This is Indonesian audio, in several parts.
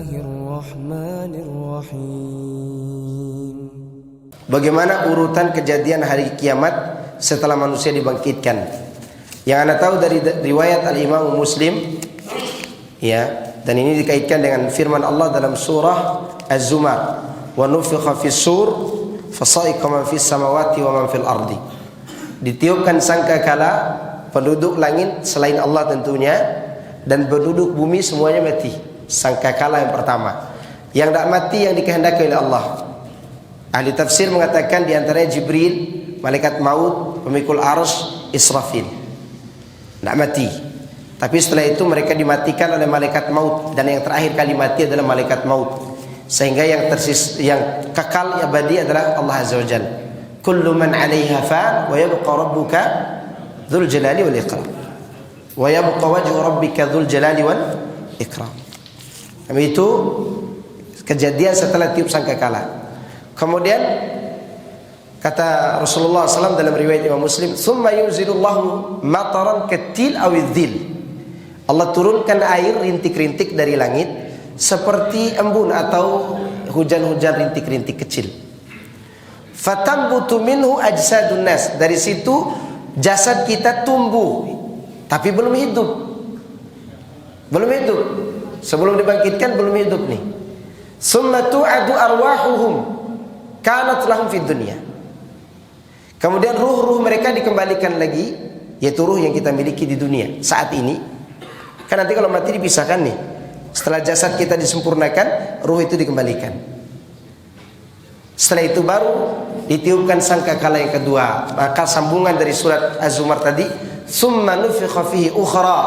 Bismillahirrahmanirrahim. Bagaimana urutan kejadian hari kiamat setelah manusia dibangkitkan? Yang Anda tahu dari riwayat Al-Imam Muslim, ya, dan ini dikaitkan dengan firman Allah dalam surah Az-Zumar, wa nufikha fis sur fasa'iqa man fis samawati wa man fil ardi. Ditiupkan sangkakala, penduduk langit selain Allah tentunya, dan penduduk bumi semuanya mati. Sangkakala yang pertama. Yang tidak mati yang dikehendaki oleh Allah. Ahli tafsir mengatakan di antaranya Jibril, malaikat maut, pemikul arsy, Israfil. Tidak mati. Tapi setelah itu mereka dimatikan oleh malaikat maut, dan yang terakhir kali mati adalah malaikat maut. Sehingga yang kekal abadi adalah Allah Azza wa Jalla. Kullu man 'alaiha fan wa yabqa rabbuka dzul jalali wal ikram. Wa yabqa wajhu rabbika dzul jalali wal ikram. Itu kejadian setelah tiup sangkakala. Kemudian kata Rasulullah SAW dalam riwayat Imam Muslim, "Tsumma yunzilullahu mataran katil awidzil." Allah turunkan air rintik-rintik dari langit seperti embun atau hujan-hujan rintik-rintik kecil. Fatambutu minhu ajsadun nas. Dari situ jasad kita tumbuh, tapi belum hidup. Belum hidup. Sebelum dibangkitkan belum hidup nih. Summa tu'adu arwahuhum kanat lahum fid dunya. Kemudian ruh-ruh mereka dikembalikan lagi, yaitu ruh yang kita miliki di dunia saat ini. Kan nanti kalau mati dipisahkan nih. Setelah jasad kita disempurnakan, ruh itu dikembalikan. Setelah itu baru ditiupkan sangkakala yang kedua. Maka sambungan dari surat Az-Zumar tadi, summa nufikha fihi ukhra.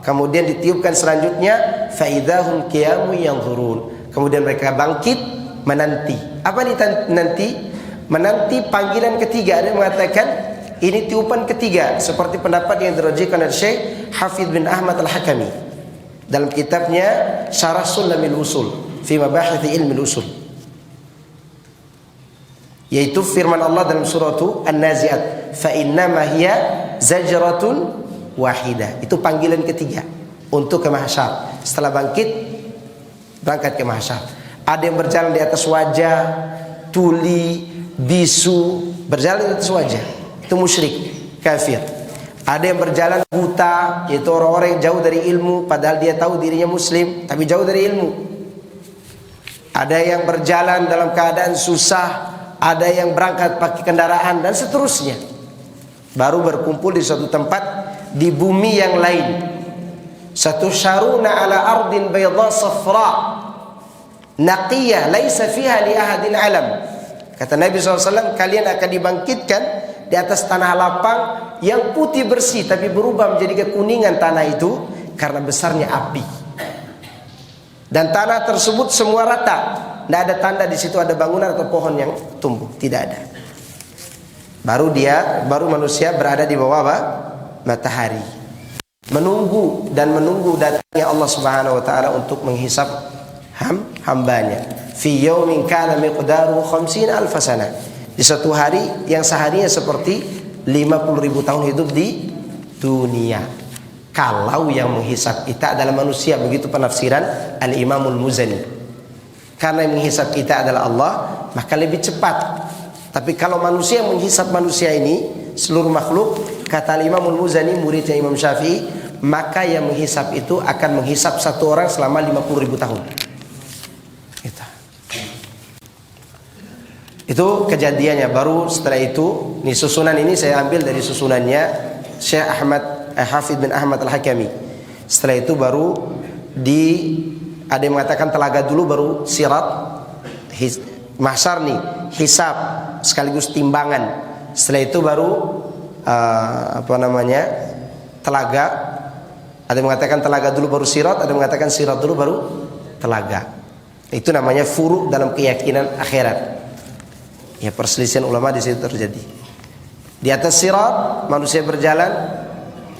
Kemudian ditiupkan selanjutnya, fa idzahum qiyamun yanzurun. Kemudian mereka bangkit menanti. Apa nanti? Menanti panggilan ketiga. Ada yang mengatakan ini tiupan ketiga, seperti pendapat yang dirajikan oleh Syekh Hafidz bin Ahmad Al-Hakami dalam kitabnya Syarah Sulamil Usul fi Mabahith Ilmi Usul, yaitu firman Allah dalam surah An-Nazi'at, fa innama hiya zajratun wahidah. Itu panggilan ketiga untuk ke mahsyar. Setelah bangkit berangkat ke mahsyar. Ada yang berjalan di atas wajah, tuli, bisu, berjalan di atas wajah. Itu musyrik, kafir. Ada yang berjalan buta, yaitu orang-orang yang jauh dari ilmu, padahal dia tahu dirinya muslim, tapi jauh dari ilmu. Ada yang berjalan dalam keadaan susah, ada yang berangkat pakai kendaraan, dan seterusnya. Baru berkumpul di suatu tempat di bumi yang lain. Satu syaruna ala ardin bayda safra naqiyah laisa fiha li ahadin alam. Kata Nabi SAW, kalian akan dibangkitkan di atas tanah lapang yang putih bersih, tapi berubah menjadi kekuningan tanah itu karena besarnya api. Dan tanah tersebut semua rata, tidak ada tanda di situ ada bangunan atau pohon yang tumbuh, tidak ada. Baru manusia berada di bawah apa? Matahari, menunggu datangnya Allah Subhanahu wa taala untuk menghisap hambanya. Fi yaumin kana miqdaruhu 50,000 sana. Di satu hari yang seharinya seperti 50.000 tahun hidup di dunia. Kalau yang menghisap kita adalah manusia, begitu penafsiran Al-Imamul Muzani. Karena yang menghisap kita adalah Allah, maka lebih cepat. Tapi kalau manusia yang menghisap manusia ini, seluruh makhluk, kata Imamul Muzani, muridnya Imam Syafi'i, maka yang menghisap itu akan menghisap satu orang selama 50.000 tahun. Itu kejadiannya. Baru setelah itu, nih susunan ini saya ambil dari susunannya Syekh Hafidz bin Ahmad Al-Hakami. Setelah itu baru ada yang mengatakan telaga dulu, baru sirat, mahsyar nih, hisab sekaligus timbangan. Setelah itu baru telaga. Ada yang mengatakan telaga dulu baru sirat, ada yang mengatakan sirat dulu baru telaga. Itu namanya furu dalam keyakinan akhirat. Ya, perselisihan ulama di situ terjadi. Di atas sirat manusia berjalan,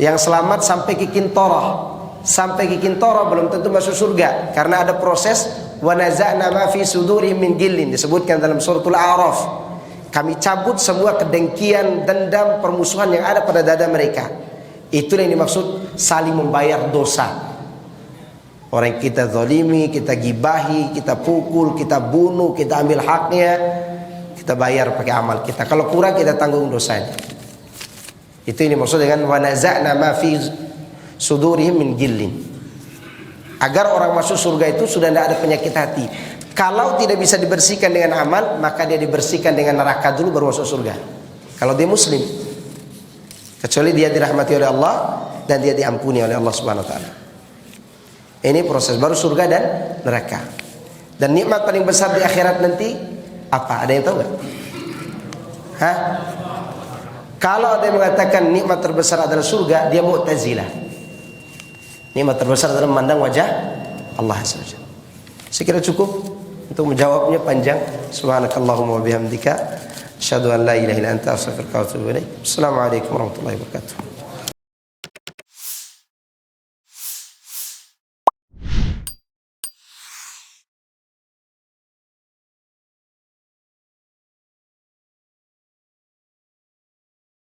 yang selamat sampai ke Kintorah. Sampai ke Kintorah belum tentu masuk surga, karena ada proses wa naza'na ma fi sudurihim min ghillin, disebutkan dalam suratul A'raf. Kami cabut semua kedengkian, dendam, permusuhan yang ada pada dada mereka. Itulah yang dimaksud saling membayar dosa. Orang yang kita zalimi, kita gibahi, kita pukul, kita bunuh, kita ambil haknya, kita bayar pakai amal kita. Kalau kurang kita tanggung dosanya. Itu ini maksud dengan wa naza'na ma fi sudurihim min gillin. Agar orang masuk surga itu sudah tidak ada penyakit hati. Kalau tidak bisa dibersihkan dengan amal, maka dia dibersihkan dengan neraka dulu baru masuk surga. Kalau dia muslim, kecuali dia dirahmati oleh Allah dan dia diampuni oleh Allah Subhanahu wa taala. Ini proses baru surga dan neraka. Dan nikmat paling besar di akhirat nanti apa? Ada yang tahu nggak? Hah? Kalau ada yang mengatakan nikmat terbesar adalah surga, dia Mu'tazilah. Nikmat terbesar adalah memandang wajah Allah SWT. Saya kira cukup untuk menjawabnya, panjang. Subhanakallahumma wa bihamdika asyhadu an la ilaha illa anta astaghfiruka wa atubu ilaik. Assalamualaikum warahmatullahi wabarakatuh.